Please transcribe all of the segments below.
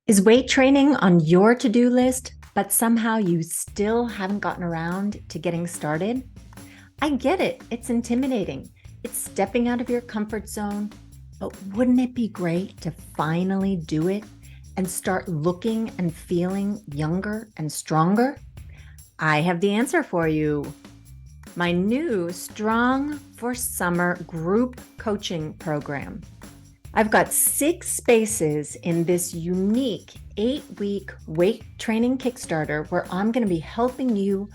Is weight training on your to-do list, but somehow you still haven't gotten around to getting started? I get it. It's intimidating. It's stepping out of your comfort zone. But wouldn't it be great to finally do it and start looking and feeling younger and stronger? I have the answer for you. My new Strong for Summer group coaching program. I've got 6 spaces in this unique 8-week weight training Kickstarter where I'm going to be helping you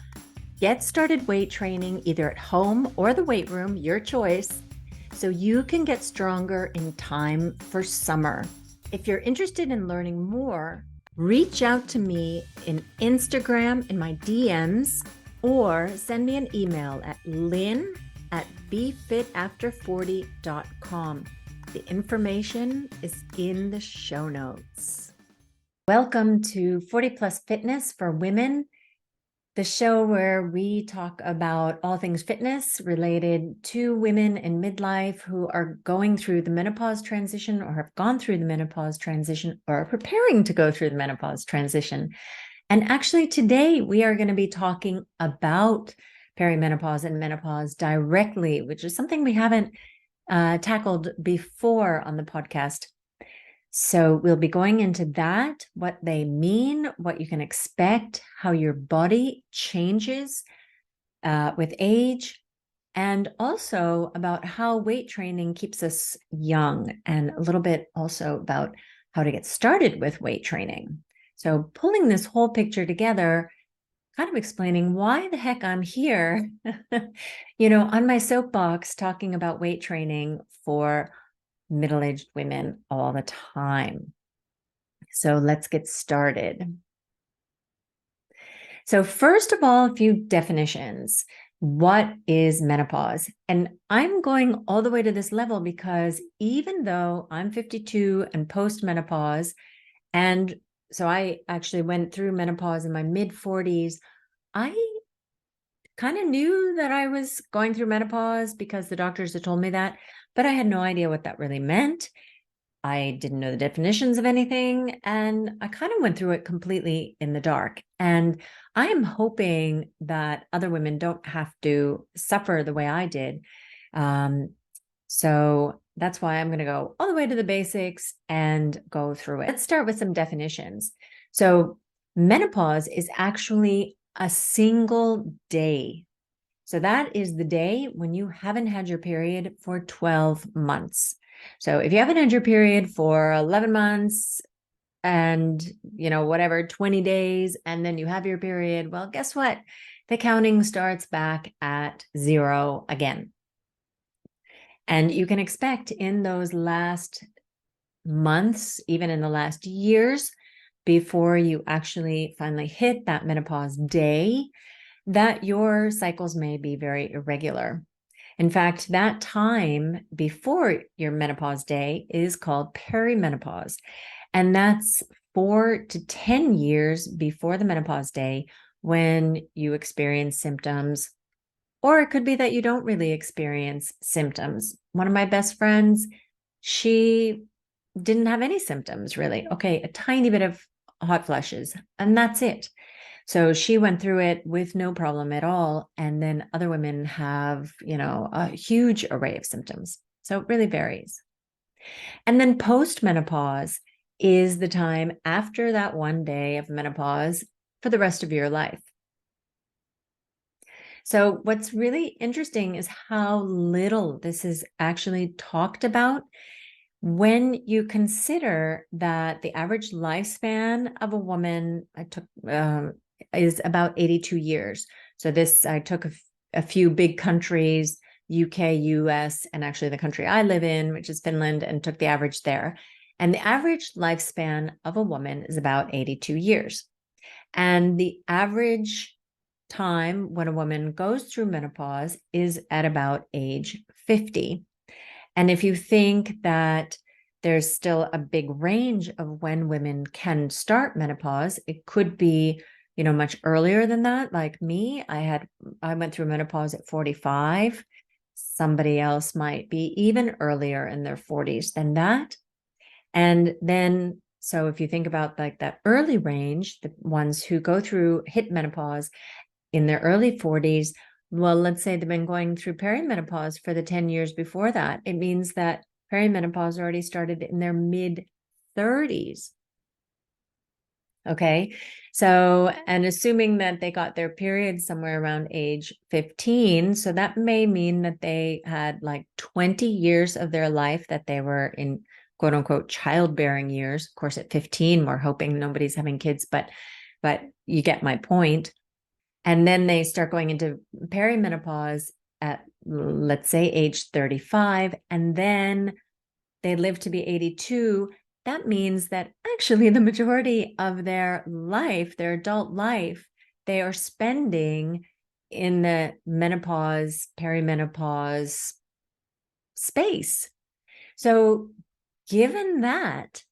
get started weight training either at home or the weight room, your choice, so you can get stronger in time for summer. If you're interested in learning more, reach out to me in Instagram in my DMs or send me an email at lynn@befitafter40.com. The information is in the show notes. Welcome to 40 Plus Fitness for Women, the show where we talk about all things fitness related to women in midlife who are going through the menopause transition or have gone through the menopause transition or are preparing to go through the menopause transition. And actually today we are going to be talking about perimenopause and menopause directly, which is something we haven't tackled before on the podcast. So we'll be going into that, what they mean, what you can expect, how your body changes with age, and also about how weight training keeps us young, and a little bit also about how to get started with weight training. So pulling this whole picture together, kind of explaining why the heck I'm here, on my soapbox talking about weight training for middle-aged women all the time. So let's get started. So first of all, a few definitions. What is menopause? And I'm going all the way to this level because even though I'm 52 and post-menopause, and so I actually went through menopause in my mid-40s, I kind of knew that I was going through menopause because the doctors had told me that, but I had no idea what that really meant. I didn't know the definitions of anything, and I kind of went through it completely in the dark. And I am hoping that other women don't have to suffer the way I did. So that's why I'm going to go all the way to the basics and go through it. Let's start with some definitions. So menopause is actually a single day. So that is the day when you haven't had your period for 12 months. So if you haven't had your period for 11 months and, 20 days, and then you have your period, well, guess what? The counting starts back at 0 again. And you can expect in those last months, even in the last years, before you actually finally hit that menopause day, that your cycles may be very irregular. In fact, that time before your menopause day is called perimenopause. And that's 4 to 10 years before the menopause day when you experience symptoms, or it could be that you don't really experience symptoms. One of my best friends, she didn't have any symptoms really. Okay, a tiny bit of hot flushes, and that's it. So she went through it with no problem at all. And then other women have, a huge array of symptoms. So it really varies. And then post-menopause is the time after that one day of menopause for the rest of your life. So what's really interesting is how little this is actually talked about when you consider that the average lifespan of a woman is about 82 years. So I took a few big countries, UK, US, and actually the country I live in, which is Finland, and took the average there. And the average lifespan of a woman is about 82 years. And the average time when a woman goes through menopause is at about age 50. And if you think that there's still a big range of when women can start menopause, it could be, much earlier than that. Like me, I went through menopause at 45. Somebody else might be even earlier in their 40s than that. And then So if you think about like that early range, the ones who hit menopause in their early 40s, well, let's say they've been going through perimenopause for the 10 years before that. It means that perimenopause already started in their mid 30s. Okay. So, and assuming that they got their period somewhere around age 15, so that may mean that they had like 20 years of their life that they were in quote unquote childbearing years. Of course, at 15, we're hoping nobody's having kids, but you get my point. And then they start going into perimenopause at, let's say, age 35, and then they live to be 82. That means that actually the majority of their life, their adult life, they are spending in the menopause, perimenopause space. So, given that,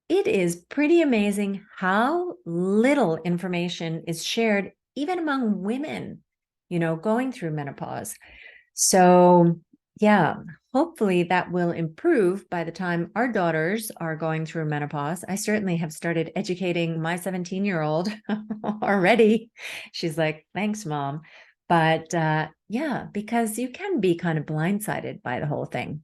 it is pretty amazing how little information is shared, even among women, going through menopause. So, yeah, hopefully that will improve by the time our daughters are going through menopause. I certainly have started educating my 17-year-old already. She's like, thanks, mom. But yeah, because you can be kind of blindsided by the whole thing.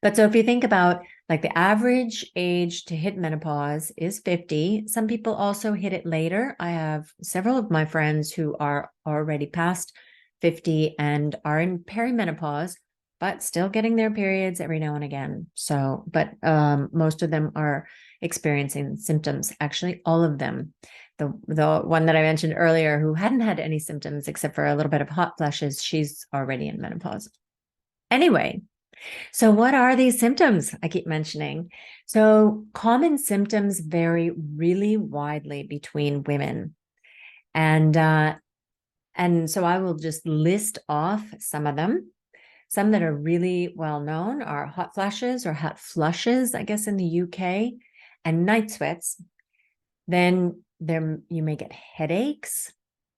But so if you think about like the average age to hit menopause is 50. Some people also hit it later. I have several of my friends who are already past 50 and are in perimenopause, but still getting their periods every now and again. So, but most of them are experiencing symptoms, actually, all of them. The one that I mentioned earlier, who hadn't had any symptoms except for a little bit of hot flashes, she's already in menopause. Anyway, so what are these symptoms I keep mentioning? So common symptoms vary really widely between women. And so I will just list off some of them. Some that are really well known are hot flashes or hot flushes, I guess, in the UK, and night sweats. Then you may get headaches.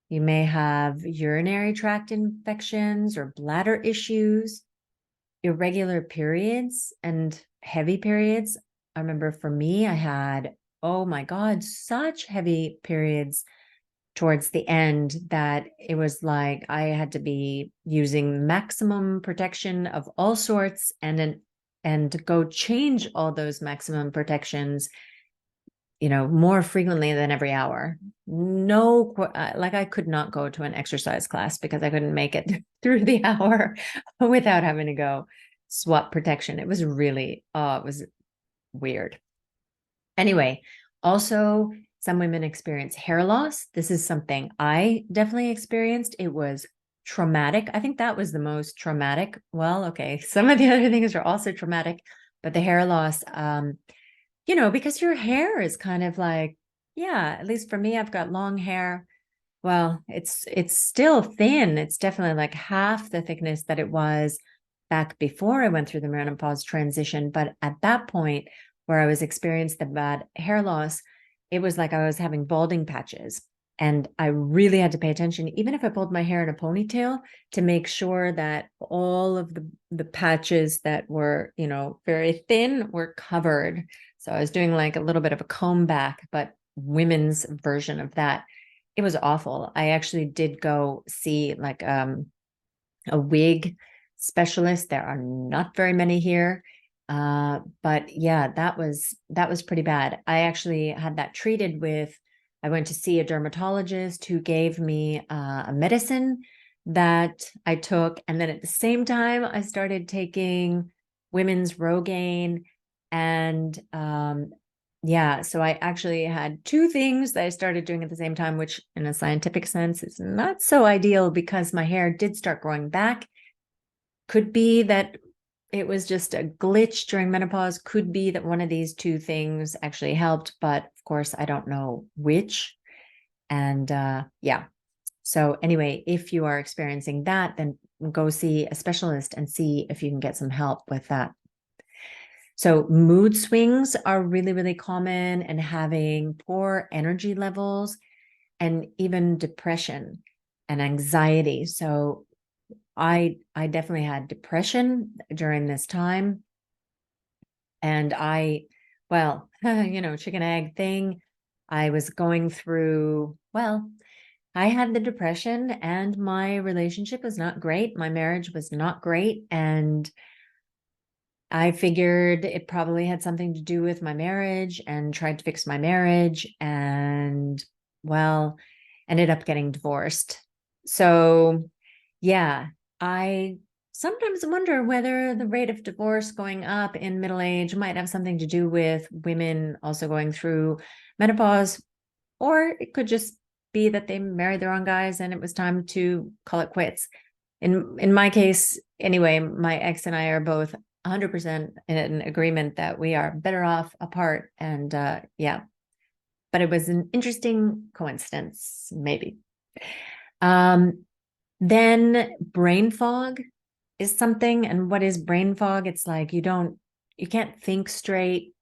You may have urinary tract infections or bladder issues, irregular periods and heavy periods. I remember for me, I had, oh my God, such heavy periods towards the end that it was like I had to be using maximum protection of all sorts and to go change all those maximum protections, more frequently than every hour. No, like I could not go to an exercise class because I couldn't make it through the hour without having to go swap protection. It was really, it was weird. Anyway, also some women experience hair loss. This is something I definitely experienced. It was traumatic. I think that was the most traumatic. Well, okay, some of the other things are also traumatic, but the hair loss, because your hair is kind of like, yeah, at least for me, I've got long hair. Well, it's still thin. It's definitely like half the thickness that it was back before I went through the menopause transition. But at that point where I was experiencing the bad hair loss, it was like I was having balding patches. And I really had to pay attention, even if I pulled my hair in a ponytail, to make sure that all of the patches that were, very thin were covered. So I was doing like a little bit of a comb back, but women's version of that. It was awful. I actually did go see like a wig specialist. There are not very many here. But yeah, that was pretty bad. I actually had that treated with, I went to see a dermatologist who gave me a medicine that I took. And then at the same time, I started taking women's Rogaine. And yeah, so I actually had two things that I started doing at the same time, which in a scientific sense is not so ideal because my hair did start growing back. Could be that it was just a glitch during menopause. Could be that one of these two things actually helped, but of course, I don't know which. And yeah. So anyway, if you are experiencing that, then go see a specialist and see if you can get some help with that. So mood swings are really, really common, and having poor energy levels and even depression and anxiety. So I definitely had depression during this time. And I Well, chicken egg thing. I was going through, well, I had the depression and my relationship was not great. My marriage was not great. And I figured it probably had something to do with my marriage and tried to fix my marriage and, well, ended up getting divorced. So, yeah, I sometimes wonder whether the rate of divorce going up in middle age might have something to do with women also going through menopause, or it could just be that they married the wrong guys and it was time to call it quits. In my case, anyway, my ex and I are both 100% in agreement that we are better off apart. And yeah, but it was an interesting coincidence, maybe. Um, then brain fog is something. And what is brain fog? It's like you can't think straight.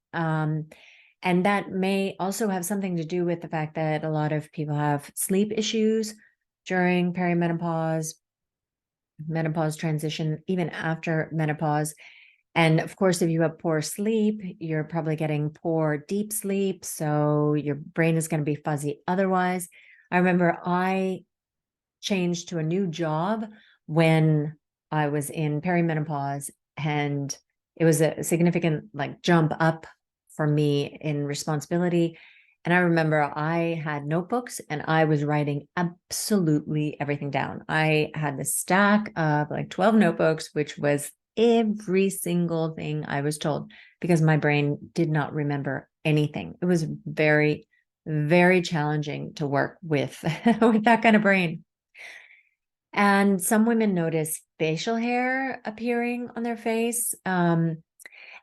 And that may also have something to do with the fact that a lot of people have sleep issues during perimenopause, menopause transition, even after menopause. And of course, if you have poor sleep, you're probably getting poor deep sleep. So your brain is going to be fuzzy otherwise. I remember I changed to a new job when I was in perimenopause, and it was a significant like jump up for me in responsibility. And I remember I had notebooks and I was writing absolutely everything down. I had this stack of like 12 notebooks, which was every single thing I was told, because my brain did not remember anything. It was very, very challenging to work with with that kind of brain. And some women notice facial hair appearing on their face,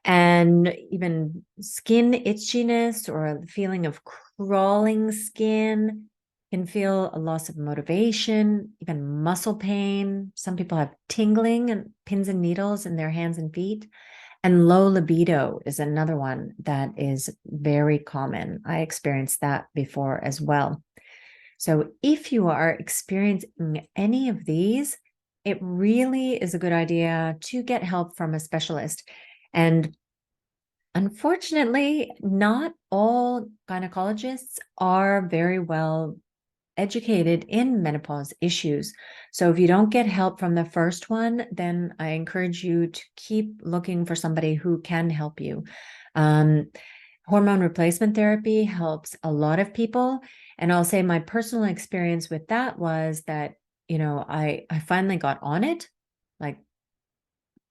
and even skin itchiness or a feeling of crawling skin, can feel a loss of motivation, even muscle pain. Some people have tingling and pins and needles in their hands and feet. And low libido is another one that is very common. I experienced that before as well. So if you are experiencing any of these, it really is a good idea to get help from a specialist. And unfortunately, not all gynecologists are very well educated in menopause issues. So if you don't get help from the first one, then I encourage you to keep looking for somebody who can help you. Um, Hormone replacement therapy helps a lot of people. And I'll say my personal experience with that was that, I finally got on it, like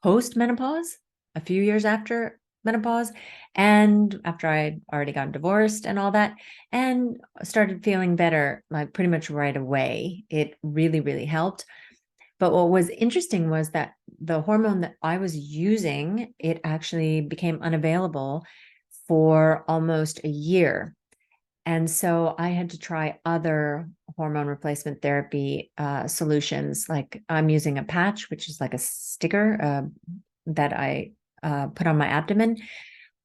post-menopause, a few years after menopause, and after I'd already gotten divorced and all that, and started feeling better like pretty much right away. It really, really helped. But what was interesting was that the hormone that I was using, it actually became unavailable for almost a year. And so I had to try other hormone replacement therapy solutions. Like I'm using a patch, which is like a sticker that I put on my abdomen.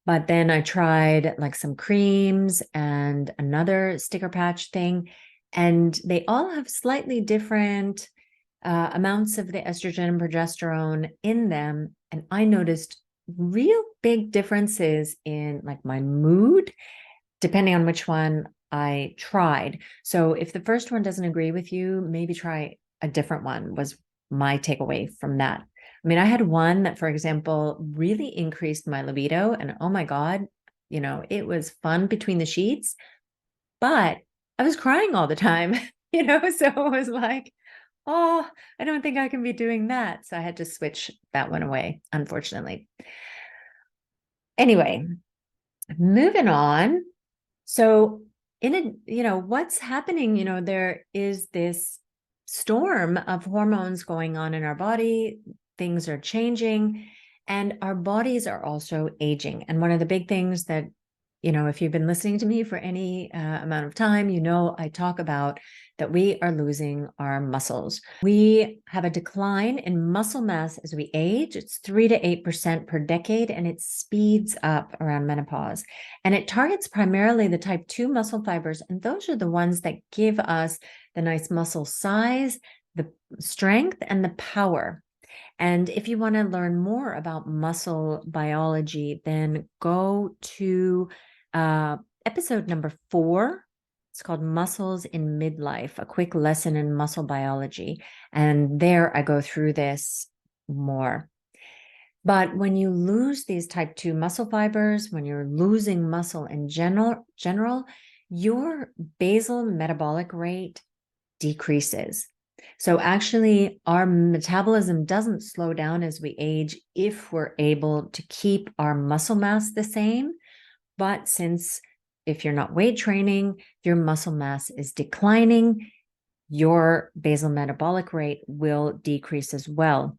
But then I tried like some creams and another sticker patch thing. And they all have slightly different amounts of the estrogen and progesterone in them. And I noticed real big differences in like my mood, depending on which one I tried. So if the first one doesn't agree with you, maybe try a different one, was my takeaway from that. I mean, I had one that, for example, really increased my libido, and oh my God, it was fun between the sheets, but I was crying all the time, so it was like, oh, I don't think I can be doing that. So I had to switch that one away, unfortunately. Anyway, moving on. So what's happening, there is this storm of hormones going on in our body. Things are changing and our bodies are also aging. And one of the big things that, if you've been listening to me for any amount of time, I talk about that we are losing our muscles. We have a decline in muscle mass as we age. It's 3 to 8% per decade, and it speeds up around menopause. And it targets primarily the type 2 muscle fibers, and those are the ones that give us the nice muscle size, the strength, and the power. And if you want to learn more about muscle biology, then go to episode number 4. It's called Muscles in Midlife, a quick lesson in muscle biology. And there I go through this more. But when you lose these type 2 muscle fibers, when you're losing muscle in general, your basal metabolic rate decreases. So actually, our metabolism doesn't slow down as we age if we're able to keep our muscle mass the same. But since if you're not weight training, your muscle mass is declining, your basal metabolic rate will decrease as well.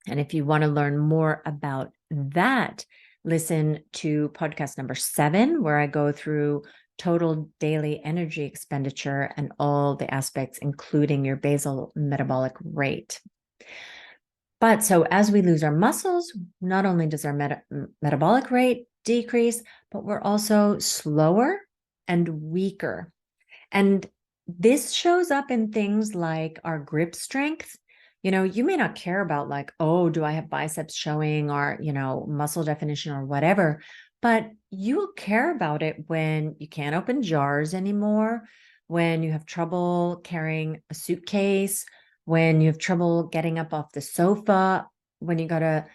And if you want to learn more about that, listen to podcast number 7, where I go through total daily energy expenditure and all the aspects, including your basal metabolic rate. But so as we lose our muscles, not only does our metabolic rate decrease, but we're also slower and weaker. And this shows up in things like our grip strength. You may not care about like, oh, do I have biceps showing or, muscle definition or whatever, but you'll care about it when you can't open jars anymore, when you have trouble carrying a suitcase, when you have trouble getting up off the sofa, when you got to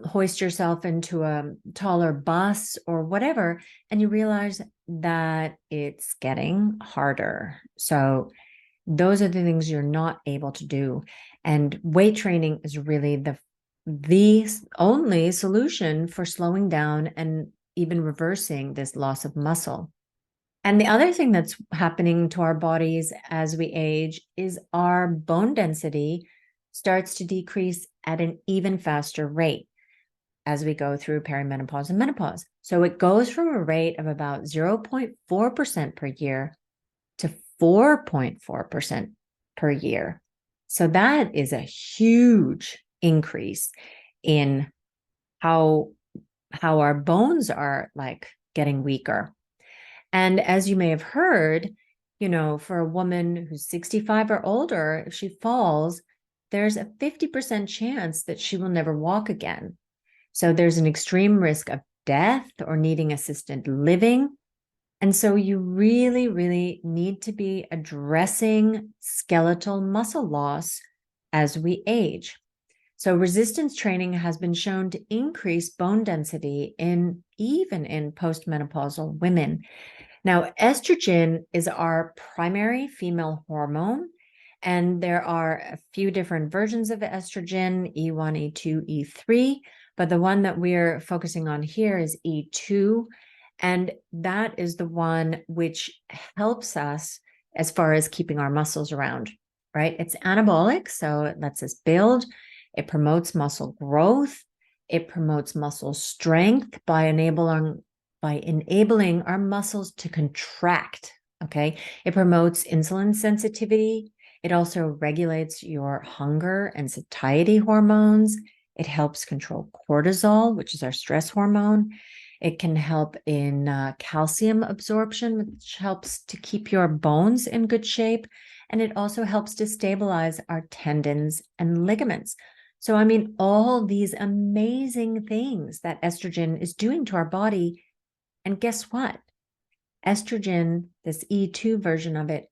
hoist yourself into a taller bus or whatever, and you realize that it's getting harder. So those are the things you're not able to do. And weight training is really the only solution for slowing down and even reversing this loss of muscle. And the other thing that's happening to our bodies as we age is our bone density starts to decrease at an even faster rate as we go through perimenopause and menopause. So it goes from a rate of about 0.4% per year to 4.4% per year. So that is a huge increase in how our bones are like getting weaker. And as you may have heard, for a woman who's 65 or older, if she falls, there's a 50% chance that she will never walk again. So there's an extreme risk of death or needing assisted living. And so you really, really need to be addressing skeletal muscle loss as we age. So resistance training has been shown to increase bone density even in postmenopausal women. Now, estrogen is our primary female hormone, and there are a few different versions of estrogen, E1, E2, E3, but the one that we're focusing on here is E2, and that is the one which helps us as far as keeping our muscles around, right? It's anabolic, so it lets us build. It promotes muscle growth. It promotes muscle strength by enabling our muscles to contract, okay? It promotes insulin sensitivity. It also regulates your hunger and satiety hormones. It helps control cortisol, which is our stress hormone. It can help in calcium absorption, which helps to keep your bones in good shape. And it also helps to stabilize our tendons and ligaments. So, I mean, all these amazing things that estrogen is doing to our body. And guess what? Estrogen, this E2 version of it,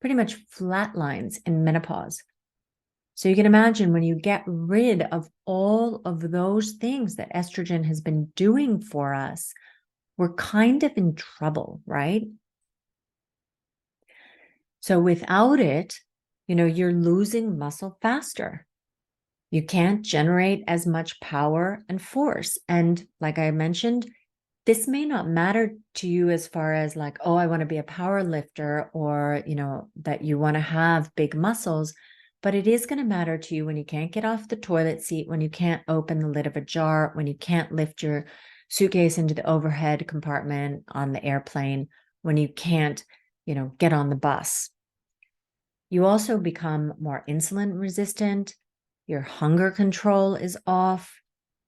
pretty much flatlines in menopause. So you can imagine when you get rid of all of those things that estrogen has been doing for us, we're kind of in trouble, right? So without it, you're losing muscle faster. You can't generate as much power and force. And like I mentioned, this may not matter to you as far as like, oh, I want to be a power lifter or, that you want to have big muscles, but it is going to matter to you when you can't get off the toilet seat, when you can't open the lid of a jar, when you can't lift your suitcase into the overhead compartment on the airplane, when you can't, get on the bus. You also become more insulin resistant. Your hunger control is off.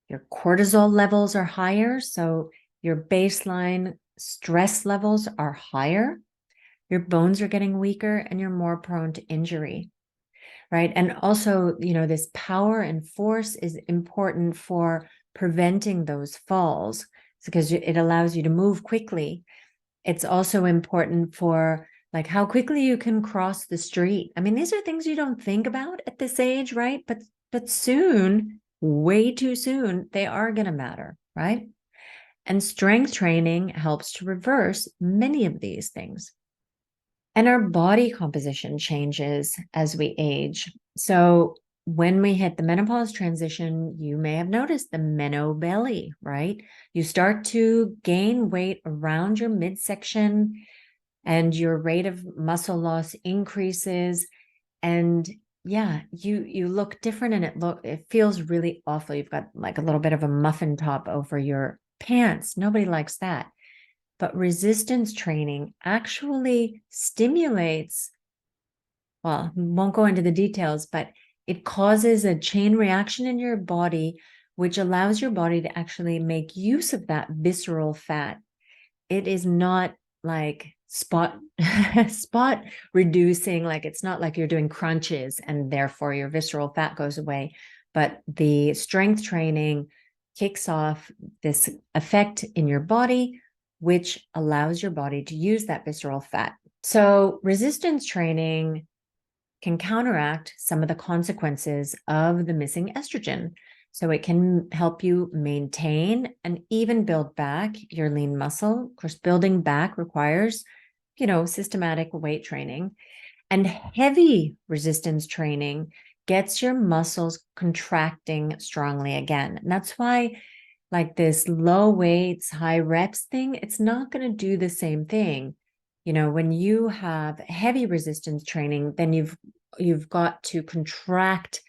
Your cortisol levels are higher. So your baseline stress levels are higher. Your bones are getting weaker and you're more prone to injury. right? And also, this power and force is important for preventing those falls because it allows you to move quickly. It's also important for like how quickly you can cross the street. I mean, these are things you don't think about at this age, right? But soon, way too soon, they are going to matter, right? And strength training helps to reverse many of these things. And our body composition changes as we age. So when we hit the menopause transition, you may have noticed the meno belly, right? You start to gain weight around your midsection and your rate of muscle loss increases. And yeah, you look different and it feels really awful. You've got like a little bit of a muffin top over your pants. Nobody likes that. But resistance training actually stimulates, well, won't go into the details, but it causes a chain reaction in your body, which allows your body to actually make use of that visceral fat. It is not like spot spot reducing, like it's not like you're doing crunches and therefore your visceral fat goes away, but the strength training kicks off this effect in your body, which allows your body to use that visceral fat. So resistance training can counteract some of the consequences of the missing estrogen. So it can help you maintain and even build back your lean muscle. Of course, building back requires, systematic weight training. And heavy resistance training gets your muscles contracting strongly again. And that's why, like this low weights, high reps thing, it's not going to do the same thing. When you have heavy resistance training, then you've got to contract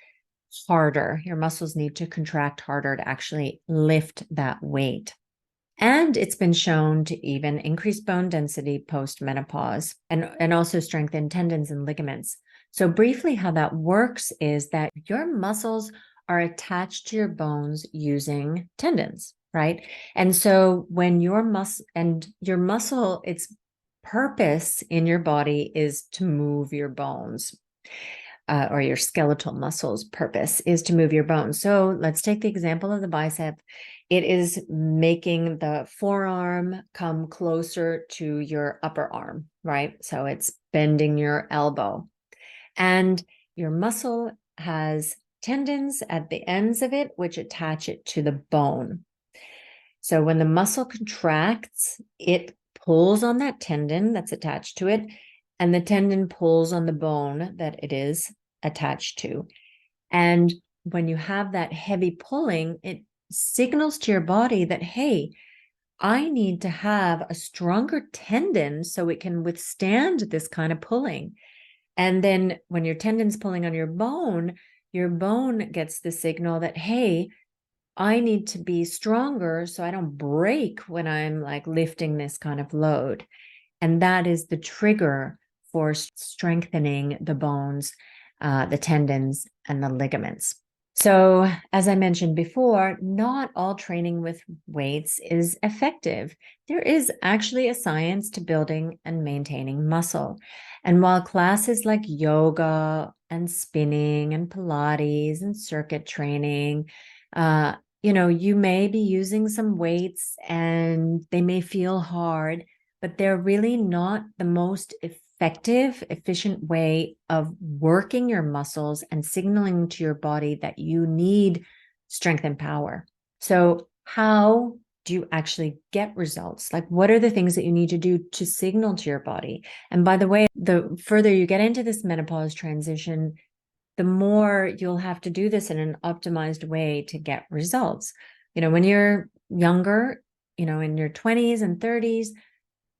harder. Your muscles need to contract harder to actually lift that weight. And it's been shown to even increase bone density post-menopause and also strengthen tendons and ligaments. So briefly, how that works is that your muscles are attached to your bones using tendons, right? And so when your muscle, its purpose in your body is to move your bones, or your skeletal muscles' purpose is to move your bones. So let's take the example of the bicep. It is making the forearm come closer to your upper arm, right? So it's bending your elbow. And your muscle has tendons at the ends of it, which attach it to the bone. So when the muscle contracts, it pulls on that tendon that's attached to it, and the tendon pulls on the bone that it is attached to. And when you have that heavy pulling, it signals to your body that, hey, I need to have a stronger tendon so it can withstand this kind of pulling. And then when your tendon's pulling on your bone gets the signal that, hey, I need to be stronger so I don't break when I'm like lifting this kind of load. And that is the trigger for strengthening the bones, the tendons, and the ligaments. So, as I mentioned before, not all training with weights is effective. There is actually a science to building and maintaining muscle. And while classes like yoga and spinning and Pilates and circuit training, you may be using some weights and they may feel hard, but they're really not the most effective, efficient way of working your muscles and signaling to your body that you need strength and power. So how do you actually get results? Like, what are the things that you need to do to signal to your body? And by the way, the further you get into this menopause transition, the more you'll have to do this in an optimized way to get results. When you're younger, in your 20s and 30s,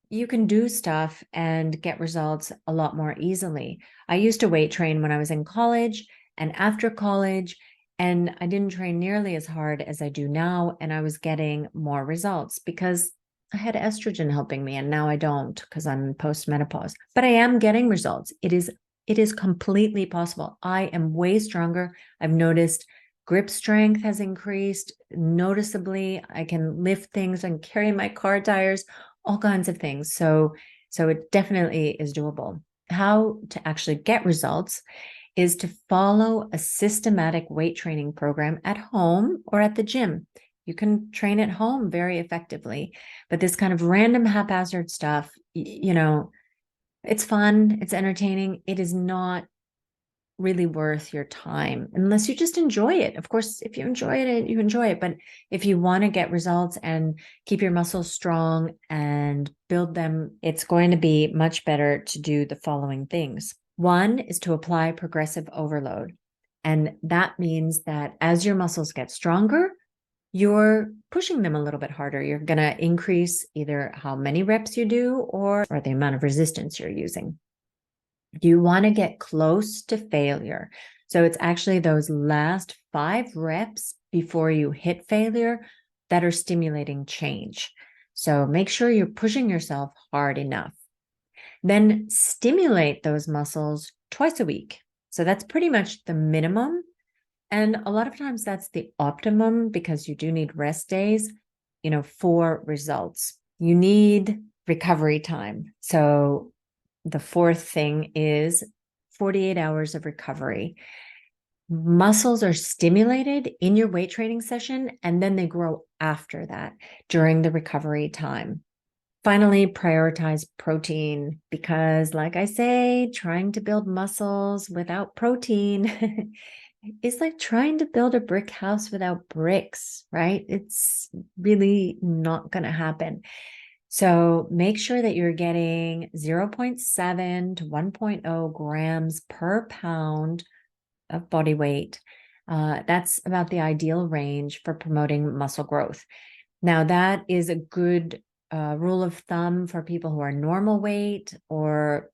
you can do stuff and get results a lot more easily. I used to weight train when I was in college and after college, and I didn't train nearly as hard as I do now. And I was getting more results because I had estrogen helping me, and now I don't because I'm post-menopause. But I am getting results. It is completely possible. I am way stronger. I've noticed grip strength has increased noticeably. I can lift things and carry my car tires, all kinds of things. So it definitely is doable. How to actually get results is to follow a systematic weight training program at home or at the gym. You can train at home very effectively, but this kind of random haphazard stuff, it's fun, it's entertaining. It is not really worth your time unless you just enjoy it. Of course, if you enjoy it, you enjoy it. But if you want to get results and keep your muscles strong and build them, it's going to be much better to do the following things. One is to apply progressive overload. And that means that as your muscles get stronger, you're pushing them a little bit harder. You're going to increase either how many reps you do or the amount of resistance you're using. You want to get close to failure. So it's actually those last 5 reps before you hit failure that are stimulating change. So make sure you're pushing yourself hard enough. Then stimulate those muscles twice a week. So that's pretty much the minimum. And a lot of times that's the optimum because you do need rest days, for results. You need recovery time. So the 4th thing is 48 hours of recovery. Muscles are stimulated in your weight training session, and then they grow after that during the recovery time. Finally, prioritize protein because, like I say, trying to build muscles without protein is like trying to build a brick house without bricks, right? It's really not going to happen. So make sure that you're getting 0.7 to 1.0 grams per pound of body weight. That's about the ideal range for promoting muscle growth. Now, that is a good rule of thumb for people who are normal weight or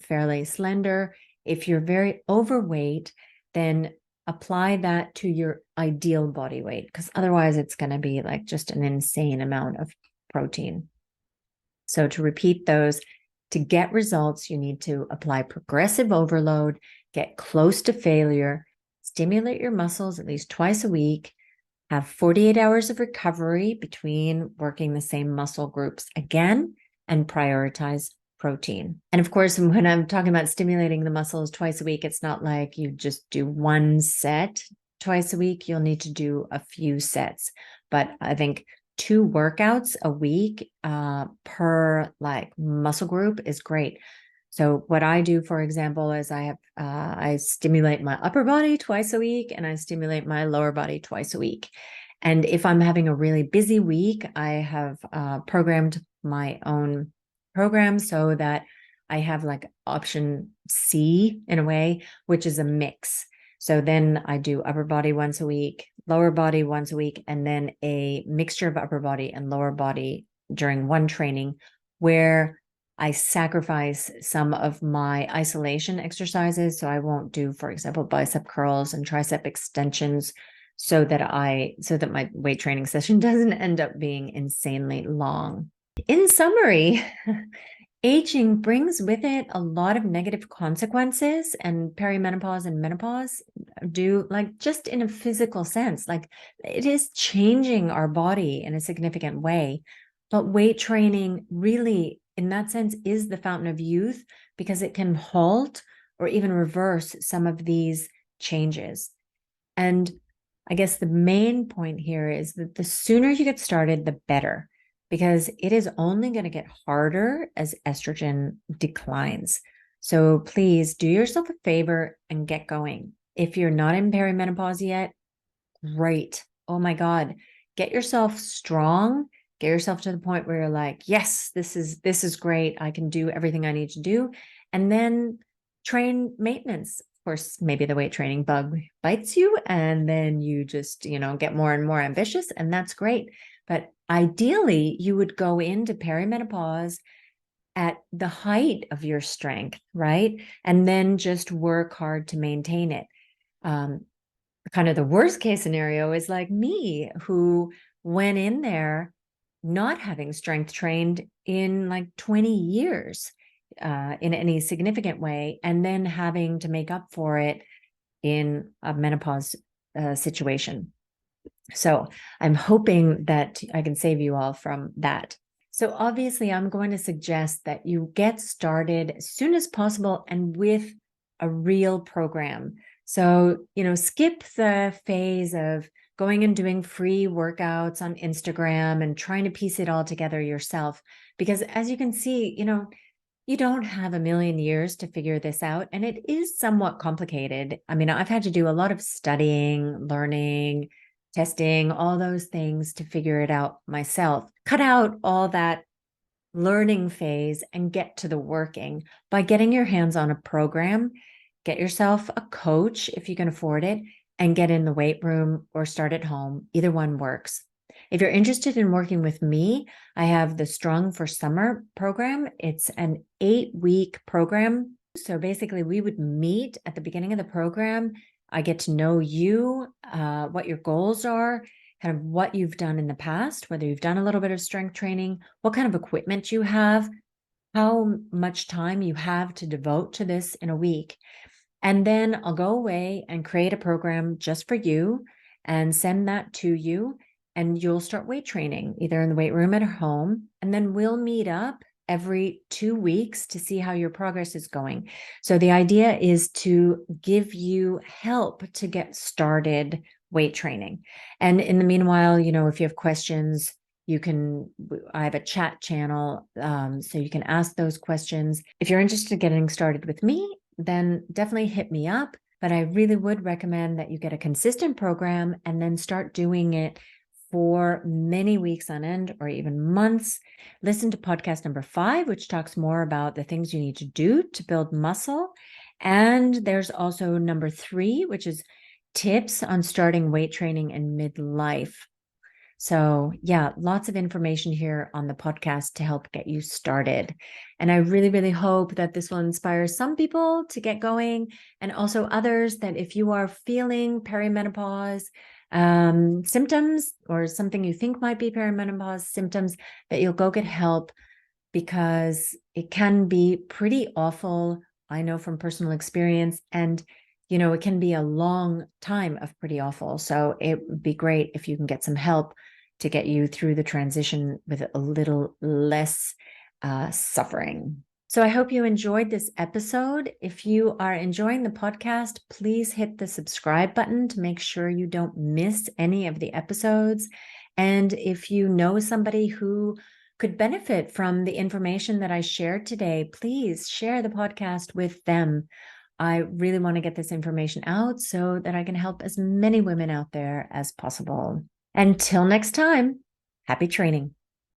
fairly slender. If you're very overweight, then apply that to your ideal body weight, because otherwise it's going to be like just an insane amount of protein. So to repeat those, to get results, you need to apply progressive overload, get close to failure, stimulate your muscles at least twice a week, have 48 hours of recovery between working the same muscle groups again, and prioritize protein. And of course, when I'm talking about stimulating the muscles twice a week, it's not like you just do one set twice a week. You'll need to do a few sets. But I think 2 workouts a week per muscle group is great. So what I do, for example, is I stimulate my upper body twice a week and I stimulate my lower body twice a week. And if I'm having a really busy week, I have programmed my own program so that I have like option C in a way, which is a mix. So then I do upper body once a week, lower body once a week, and then a mixture of upper body and lower body during one training where I sacrifice some of my isolation exercises. So I won't do, for example, bicep curls and tricep extensions so that my weight training session doesn't end up being insanely long. In summary, aging brings with it a lot of negative consequences, and perimenopause and menopause do, just in a physical sense, it is changing our body in a significant way. But weight training really, in that sense, is the fountain of youth because it can halt or even reverse some of these changes. And I guess the main point here is that the sooner you get started, the better, because it is only going to get harder as estrogen declines. So please do yourself a favor and get going. If you're not in perimenopause yet, great. Oh my God, get yourself strong. Get yourself to the point where you're like, yes, this is great. I can do everything I need to do. And then train maintenance. Of course, maybe the weight training bug bites you and then you just, get more and more ambitious, and that's great. But ideally, you would go into perimenopause at the height of your strength, right? And then just work hard to maintain it. Kind of the worst case scenario is like me, who went in there not having strength trained in 20 years in any significant way, and then having to make up for it in a menopause situation. So I'm hoping that I can save you all from that. So obviously, I'm going to suggest that you get started as soon as possible and with a real program. So, skip the phase of going and doing free workouts on Instagram and trying to piece it all together yourself. Because as you can see, you don't have a million years to figure this out. And it is somewhat complicated. I mean, I've had to do a lot of studying, learning, testing, all those things to figure it out myself. Cut out all that learning phase and get to the working by getting your hands on a program. Get yourself a coach if you can afford it, and get in the weight room or start at home. Either one works. If you're interested in working with me, I have the Strong for Summer program. It's an 8-week program. So basically, we would meet at the beginning of the program. I get to know you, what your goals are, kind of what you've done in the past, whether you've done a little bit of strength training, what kind of equipment you have, how much time you have to devote to this in a week. And then I'll go away and create a program just for you and send that to you. And you'll start weight training either in the weight room at home. And then we'll meet up every 2 weeks to see how your progress is going. So the idea is to give you help to get started weight training. And in the meanwhile, if you have questions, I have a chat channel, so you can ask those questions. If you're interested in getting started with me, then definitely hit me up. But I really would recommend that you get a consistent program and then start doing it for many weeks on end or even months. Listen to podcast number 5, which talks more about the things you need to do to build muscle. And there's also number 3, which is tips on starting weight training in midlife. So yeah, lots of information here on the podcast to help get you started. And I really, really hope that this will inspire some people to get going, and also others that if you are feeling perimenopause symptoms or something you think might be perimenopause symptoms, that you'll go get help, because it can be pretty awful. I know from personal experience, and it can be a long time of pretty awful. So it would be great if you can get some help to get you through the transition with a little less suffering. So I hope you enjoyed this episode. If you are enjoying the podcast, please hit the subscribe button to make sure you don't miss any of the episodes. And if you know somebody who could benefit from the information that I shared today, please share the podcast with them. I really want to get this information out so that I can help as many women out there as possible. Until next time, happy training.